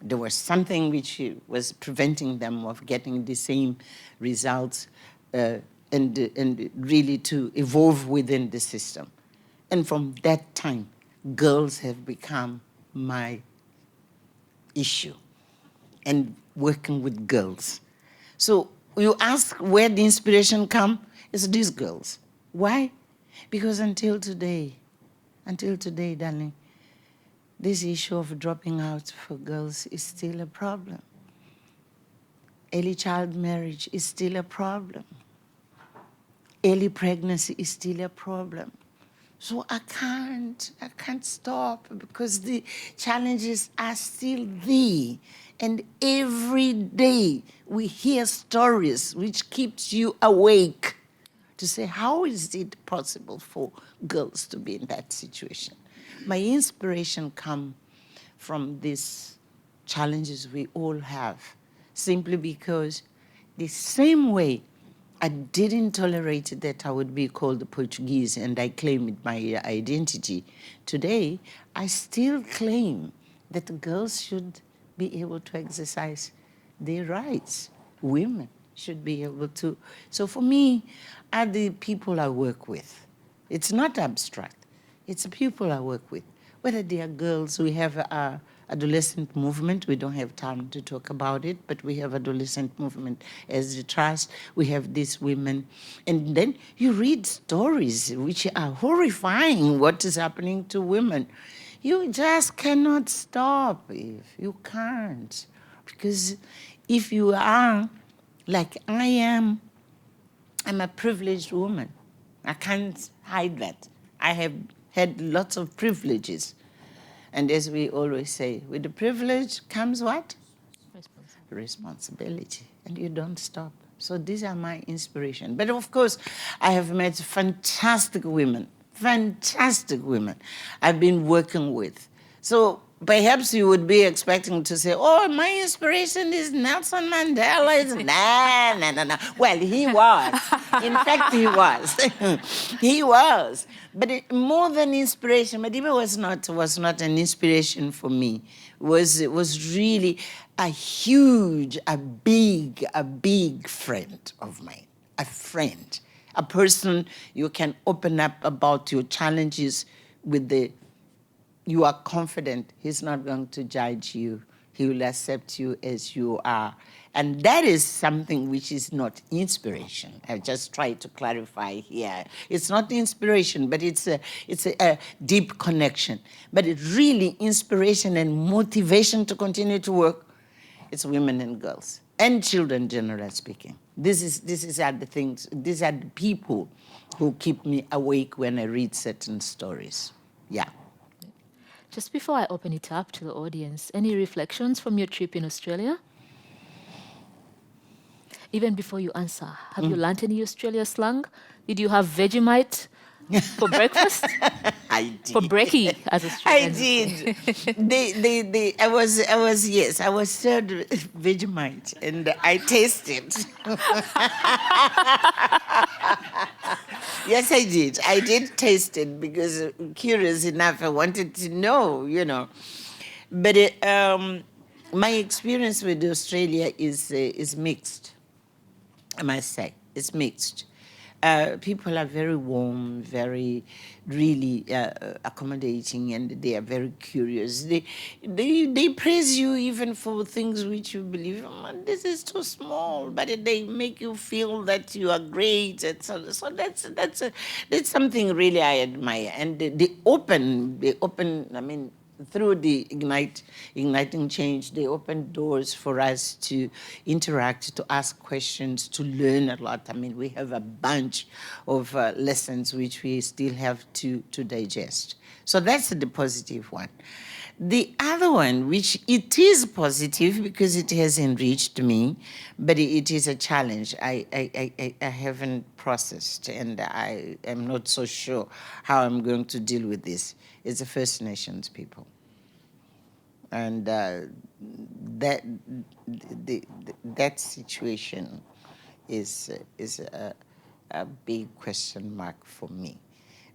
There was something which was preventing them of getting the same results and really to evolve within the system. And from that time, girls have become my issue, and working with girls. So you ask where the inspiration comes, it's these girls. Why? Because until today, darling, this issue of dropping out for girls is still a problem. Early child marriage is still a problem. Early pregnancy is still a problem. So I can't stop, because the challenges are still there. And every day we hear stories which keeps you awake to say, how is it possible for girls to be in that situation? My inspiration comes from these challenges we all have, simply because the same way I didn't tolerate that I would be called Portuguese and I claimed my identity. Today, I still claim that girls should be able to exercise their rights. Women should be able to. So for me, are the people I work with. It's not abstract. It's the people I work with. Whether they are girls, we have our adolescent movement. We don't have time to talk about it, but we have adolescent movement as the trust. We have these women. And then you read stories which are horrifying, what is happening to women. You just cannot stop. You can't. Because if you are like I am, I'm a privileged woman. I can't hide that. I have had lots of privileges. And as we always say, with the privilege comes what? Responsibility. And you don't stop. So these are my inspiration. But of course, I have met fantastic women I've been working with. So perhaps you would be expecting to say, oh, my inspiration is Nelson Mandela. No. Well, he was. In fact, he was. He was. But more than inspiration, Madiba was not an inspiration for me. It was really a big friend of mine. A friend. A person you can open up about your challenges with you are confident he's not going to judge you. He will accept you as you are. And that is something which is not inspiration. I just try to clarify here. It's not inspiration, but it's a deep connection. But it's really inspiration and motivation to continue to work. It's women and girls and children, generally speaking. These are the things. These are the people who keep me awake when I read certain stories. Yeah. Just before I open it up to the audience, any reflections from your trip in Australia? Even before you answer, have you learnt any Australia slang? Did you have Vegemite for breakfast? I did. For brekkie, as I Australians did. I was served Vegemite and I tasted. Yes, I did. I did taste it because, curious enough, I wanted to know, But my experience with Australia is mixed, I must say. It's mixed. People are very warm, very, really accommodating, and they are very curious. They praise you even for things which you believe, this is too small, but they make you feel that you are great. And so that's something really I admire. And they open. I mean, through the igniting change, they open doors for us to interact, to ask questions, to learn a lot. I mean, we have a bunch of lessons which we still have to digest. So that's the positive one. The other one, which it is positive because it has enriched me, but it is a challenge. I haven't processed, and I am not so sure how I'm going to deal with this. It's the First Nations people. And that situation is a big question mark for me.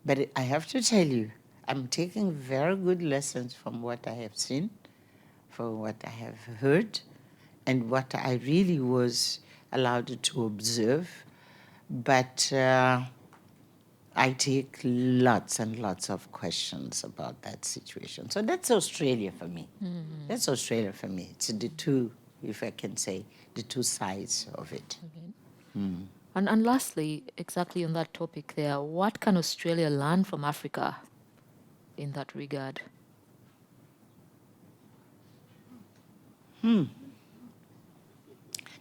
But I have to tell you, I'm taking very good lessons from what I have seen, from what I have heard, and what I really was allowed to observe. But I take lots and lots of questions about that situation. So that's Australia for me. Mm-hmm. That's Australia for me. It's the two, if I can say, the two sides of it. Okay. Mm. And lastly, exactly on that topic there, what can Australia learn from Africa in that regard?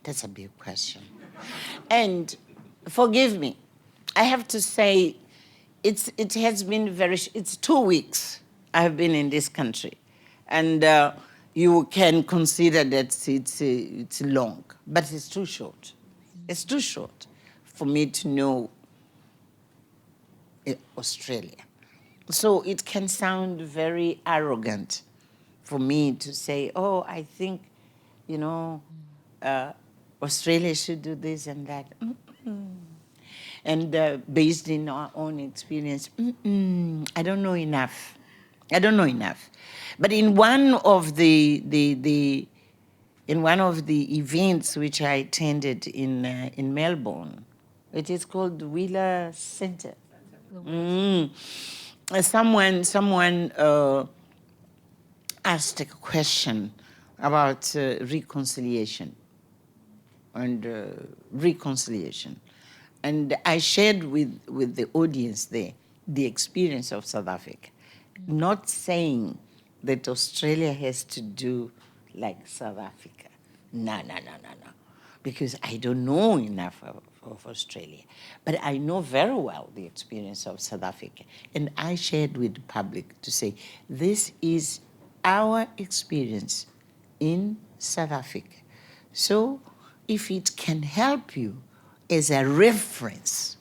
That's a big question. And forgive me, I have to say, it has been it's 2 weeks I have been in this country. And you can consider that it's long, but it's too short. It's too short for me to know Australia. So it can sound very arrogant for me to say, oh, I think, Australia should do this and that. And based in our own experience, I don't know enough. But in one of the events which I attended in Melbourne, it is called the Wheeler Center. Someone asked a question about reconciliation. And I shared with the audience there the experience of South Africa, not saying that Australia has to do like South Africa. No. Because I don't know enough of Australia. But I know very well the experience of South Africa. And I shared with the public to say, this is our experience in South Africa. So if it can help you as a reference,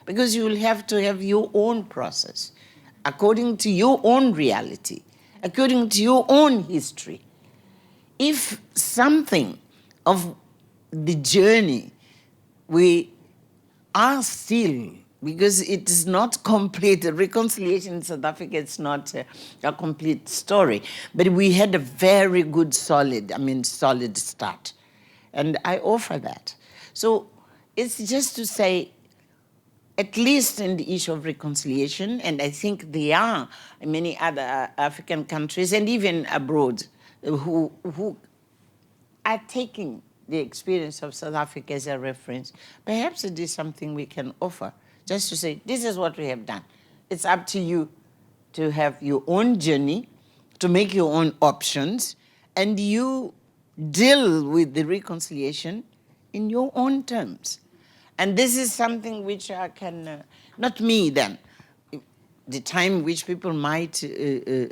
because you will have to have your own process, according to your own reality, according to your own history. If something of the journey we are still, because it is not complete. Reconciliation in South Africa, it's not a complete story. But we had a very good, solid start. And I offer that. So it's just to say, at least in the issue of reconciliation, and I think there are many other African countries and even abroad who are taking the experience of South Africa as a reference. Perhaps it is something we can offer, just to say, this is what we have done. It's up to you to have your own journey, to make your own options, and you deal with the reconciliation in your own terms. And this is something which I can, not me then, the time which people might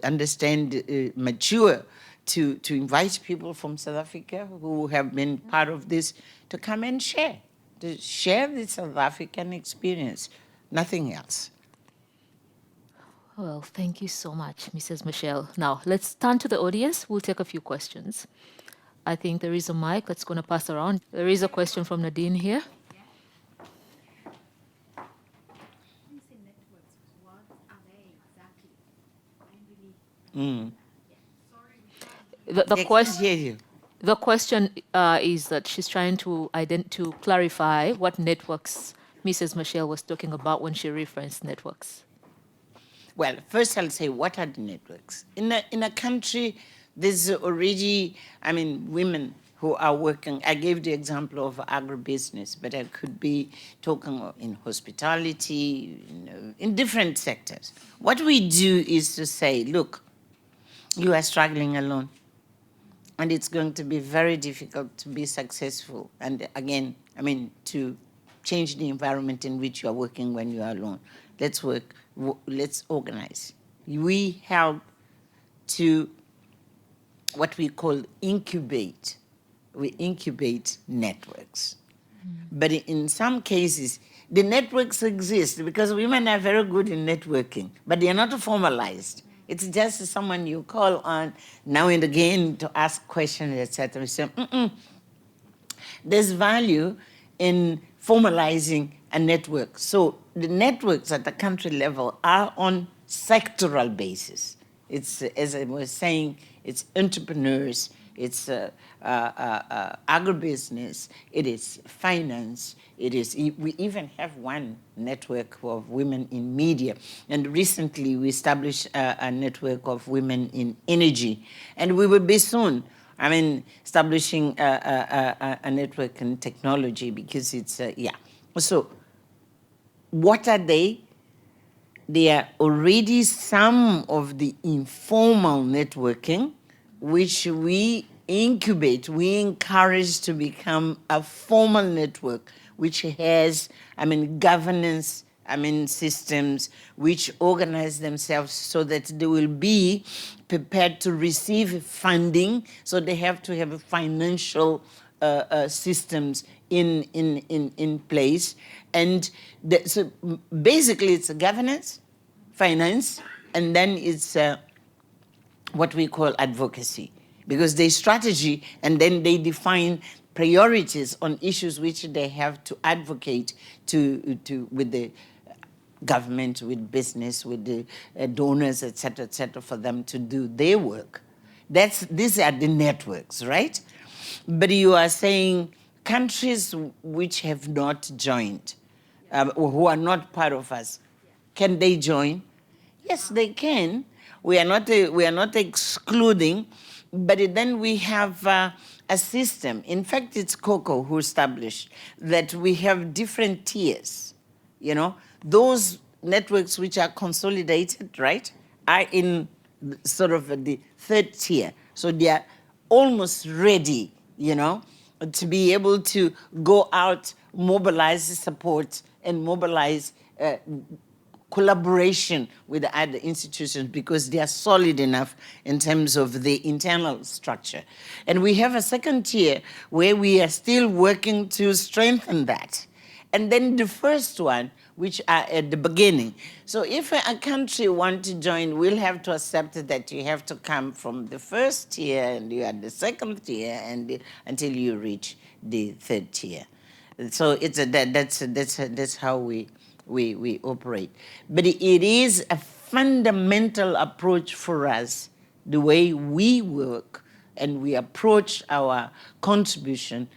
understand, mature, to invite people from South Africa who have been part of this to come and share, to share the South African experience, nothing else. Well, thank you so much, Mrs. Machel. Now, let's turn to the audience. We'll take a few questions. I think there is a mic that's going to pass around. There is a question from Nadine here. The question is that she's trying to clarify what networks Mrs. Machel was talking about when she referenced networks. Well, first I'll say, what are the networks? In a country, there's already, women who are working. I gave the example of agribusiness, but I could be talking in hospitality, in different sectors. What we do is to say, look, you are struggling alone, and it's going to be very difficult to be successful. And again, to change the environment in which you are working when you are alone. Let's work, let's organize. We help to what we call incubate. We incubate networks. But in some cases, the networks exist because women are very good in networking, but they are not formalized. It's just someone you call on now and again to ask questions, etc. So, there's value in formalizing a network. So the networks at the country level are on sectoral basis. It's, as I was saying, it's entrepreneurs, it's agribusiness, it is finance, we even have one network of women in media. And recently we established a network of women in energy. And we will be soon, establishing a network in technology because it's, So what are they? They are already some of the informal networking which we incubate, we encourage to become a formal network which has, governance, systems which organize themselves so that they will be prepared to receive funding. So they have to have financial systems in place. And so basically it's a governance, finance, and then it's what we call advocacy, because they strategy and then they define priorities on issues which they have to advocate to with the government, with business, with the donors, et cetera, for them to do their work. These are the networks, right? But you are saying countries which have not joined, or who are not part of us, can they join? Yes, they can. We are not excluding, but then we have a system. In fact, it's Coco who established that we have different tiers. Those networks which are consolidated, right, are in sort of the third tier. So they are almost ready, to be able to go out, mobilize support, and mobilize collaboration with the other institutions because they are solid enough in terms of the internal structure. And we have a second tier where we are still working to strengthen that. And then the first one, which are at the beginning. So if a country wants to join, we'll have to accept that you have to come from the first tier and you are the second tier and until you reach the third tier. So that's how we operate. But it is a fundamental approach for us, the way we work and we approach our contribution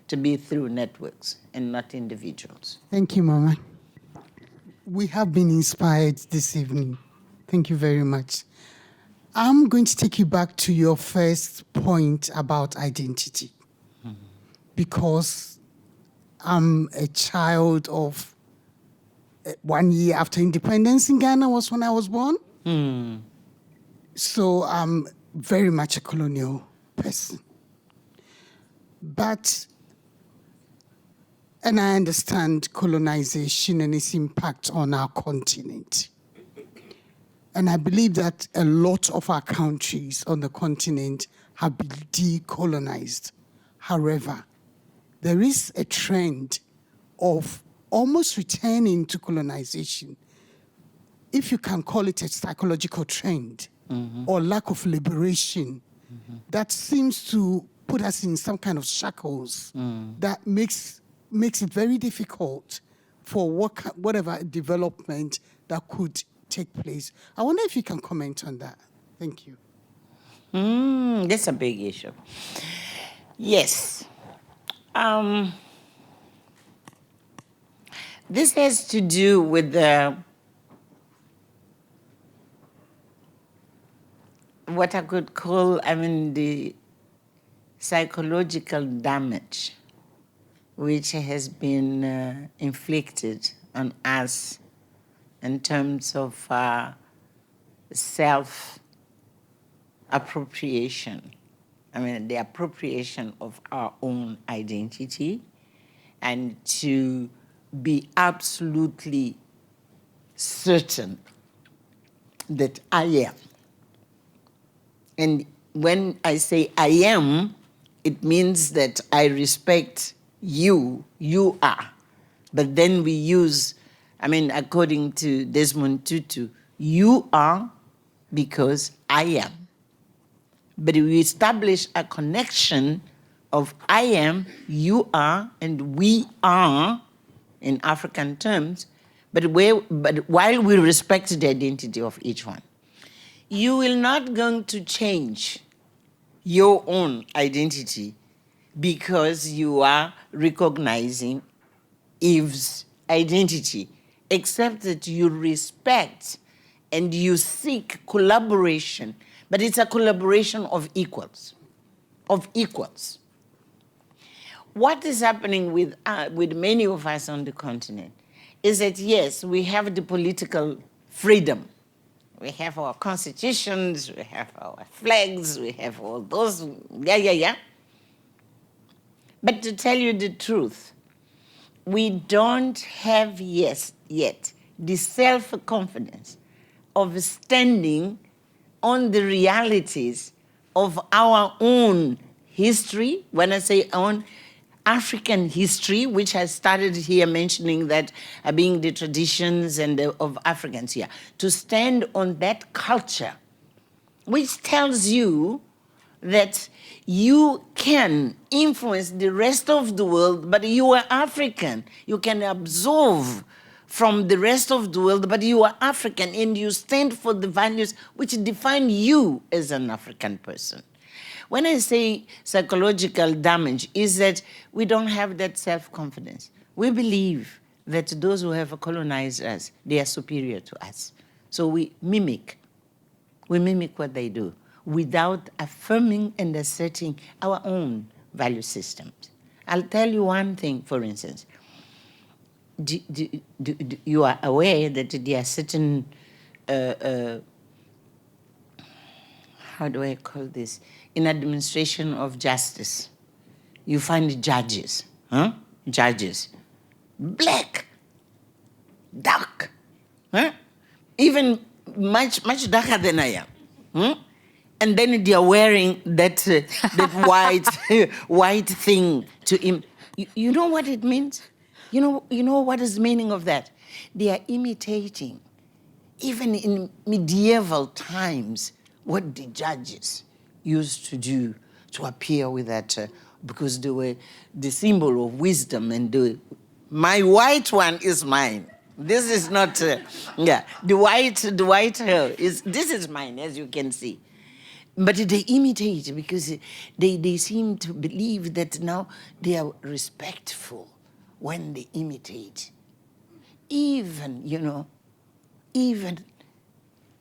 to be through networks and not individuals. Thank you, Mama. We have been inspired this evening. Thank you very much. I'm going to take you back to your first point about identity, because I'm a child of 1 year after independence in Ghana was when I was born. So I'm very much a colonial person. And I understand colonization and its impact on our continent. And I believe that a lot of our countries on the continent have been decolonized. However, there is a trend of almost returning to colonization, if you can call it a psychological trend, or lack of liberation, that seems to put us in some kind of shackles that makes it very difficult for whatever development that could take place. I wonder if you can comment on that. Thank you. That's a big issue. Yes. This has to do with what I could call, the psychological damage which has been inflicted on us in terms of self-appropriation. The appropriation of our own identity, and to be absolutely certain that I am. And when I say I am, it means that I respect you are. But then we use, according to Desmond Tutu, you are because I am. But we establish a connection of I am, you are, and we are in African terms, but while we respect the identity of each one. You will not going to change your own identity because you are recognizing Eve's identity, except that you respect and you seek collaboration, but it's a collaboration of equals, What is happening with many of us on the continent is that, yes, we have the political freedom. We have our constitutions, we have our flags, we have all those, But to tell you the truth, we don't have yet the self-confidence of standing on the realities of our own history. When I say own, African history, which I started here mentioning that being the traditions of Africans here, to stand on that culture, which tells you that you can influence the rest of the world, but you are African. You can absorb from the rest of the world, but you are African, and you stand for the values which define you as an African person. When I say psychological damage, is that we don't have that self-confidence. We believe that those who have colonized us, they are superior to us. So we mimic what they do without affirming and asserting our own value systems. I'll tell you one thing, for instance. You are aware that there are certain, how do I call this? In administration of justice, you find judges, Judges, black, dark, even much darker than I am, And then they are wearing that white thing to him. You know what it means? You know what is the meaning of that? They are imitating, even in medieval times, what the judges used to do to appear with that because they were the symbol of wisdom, and my white one is mine. This is not, the white hair this is mine, as you can see. But they imitate because they seem to believe that now they are respectful when they imitate. Even, even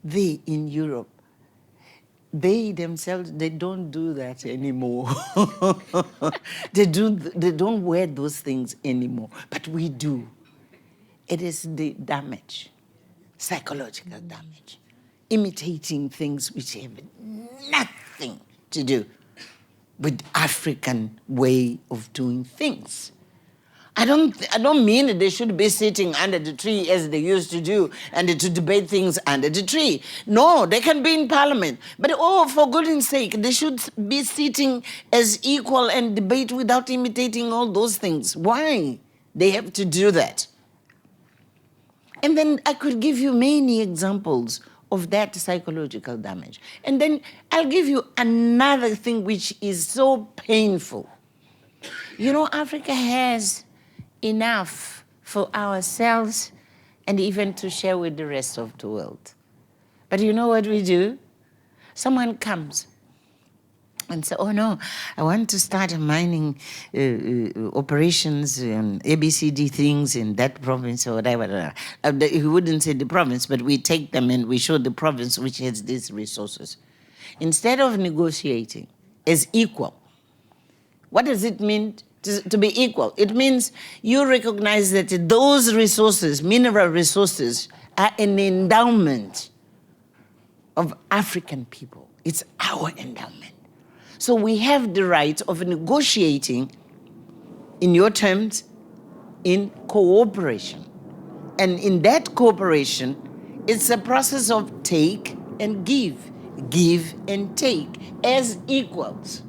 they in Europe, they themselves, they don't do that anymore. They don't wear those things anymore, but we do. It is the damage, psychological damage, imitating things which have nothing to do with African way of doing things. I don't mean that they should be sitting under the tree as they used to do and to debate things under the tree. No, they can be in parliament. But for goodness sake, they should be sitting as equal and debate without imitating all those things. Why? They have to do that. And then I could give you many examples of that psychological damage. And then I'll give you another thing which is so painful. Africa has enough for ourselves and even to share with the rest of the world. But you know what we do? Someone comes and says, oh no, I want to start mining operations and ABCD things in that province or whatever. He wouldn't say the province, but we take them and we show the province which has these resources. Instead of negotiating as equal, what does it mean to be equal? It means you recognize that those resources, mineral resources, are an endowment of African people. It's our endowment. So we have the right of negotiating, in your terms, in cooperation. And in that cooperation, it's a process of take and give and take as equals.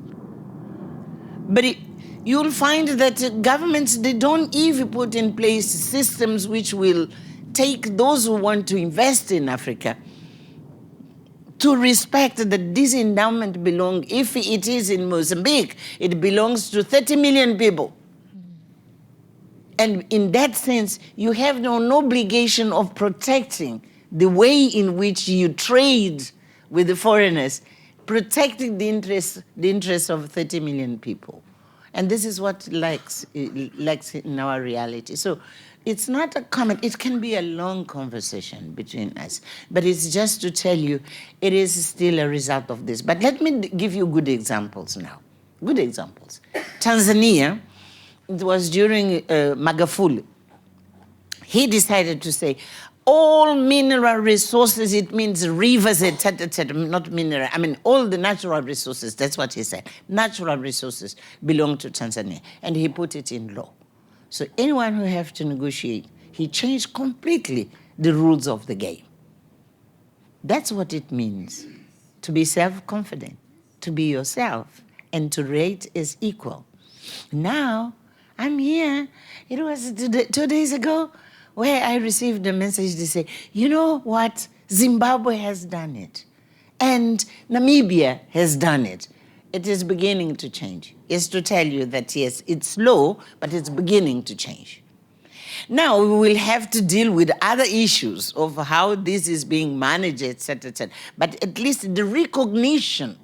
But you'll find that governments, they don't even put in place systems which will take those who want to invest in Africa to respect that this endowment belongs, if it is in Mozambique, it belongs to 30 million people. And in that sense, you have no obligation of protecting the way in which you trade with the foreigners, protecting the interests of 30 million people. And this is what lacks in our reality. So it's not a comment. It can be a long conversation between us. But it's just to tell you, it is still a result of this. But let me give you good examples now. Good examples. Tanzania, it was during Magufuli. He decided to say, all mineral resources, it means rivers, etc., not mineral, all the natural resources, that's what he said. Natural resources belong to Tanzania. And he put it in law. So anyone who have to negotiate, he changed completely the rules of the game. That's what it means, to be self-confident, to be yourself, and to rate as equal. Now, I'm here. It was 2 days ago where I received a message to say, you know what? Zimbabwe has done it. And Namibia has done it. It is beginning to change. It's to tell you that, yes, it's slow, but it's beginning to change. Now, we will have to deal with other issues of how this is being managed, etc., etc. But at least the recognition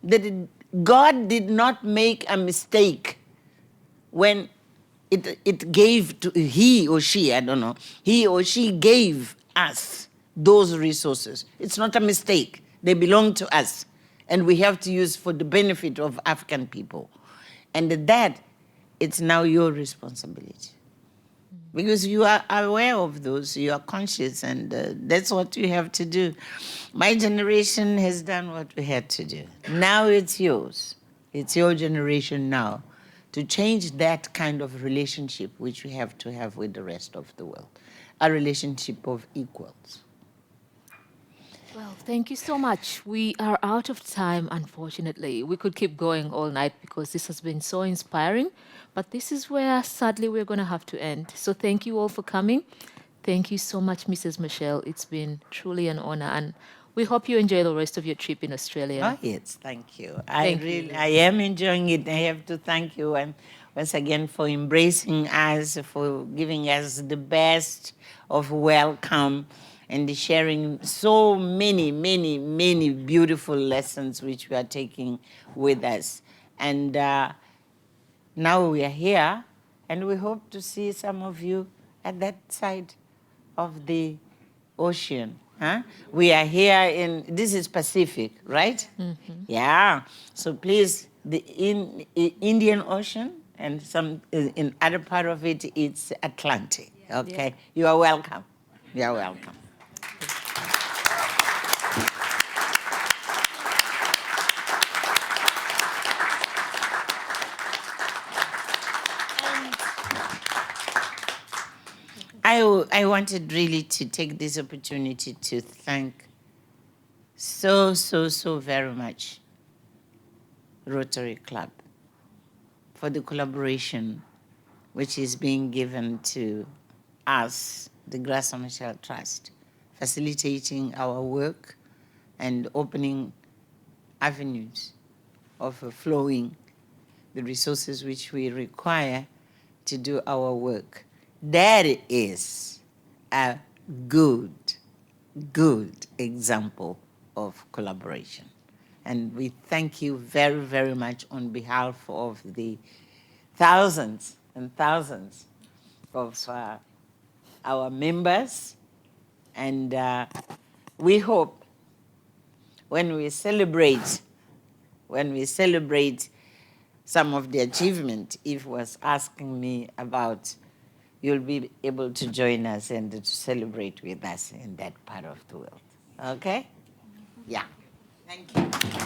that God did not make a mistake when it gave to he or she, I don't know, he or she gave us those resources. It's not a mistake. They belong to us. And we have to use for the benefit of African people. And that, it's now your responsibility. Because you are aware of those, you are conscious, and that's what you have to do. My generation has done what we had to do. Now it's yours. It's your generation now to change that kind of relationship which we have to have with the rest of the world, a relationship of equals. Well, thank you so much. We are out of time, unfortunately. We could keep going all night because this has been so inspiring, but this is where, sadly, we're going to have to end. So thank you all for coming. Thank you so much, Mrs. Machel. It's been truly an honor, and We hope you enjoy the rest of your trip in Australia. Oh, yes, thank you. Thank you. I am enjoying it. I have to thank you and once again for embracing us, for giving us the best of welcome and sharing so many, many, many beautiful lessons which we are taking with us. And now we are here, and we hope to see some of you at that side of the ocean. Huh? We are here this is Pacific, right? Yeah. So please, the Indian Ocean and some in other part of it, it's Atlantic. Okay. You are welcome. You are welcome. I wanted really to take this opportunity to thank so very much Rotary Club for the collaboration which is being given to us, the Machel Trust, facilitating our work and opening avenues of flowing the resources which we require to do our work. That is a good example of collaboration. And we thank you very, very much on behalf of the thousands and thousands of our members. And we hope when we celebrate some of the achievement, Eve was asking me about, you'll be able to join us and to celebrate with us in that part of the world. Okay? Yeah. Thank you.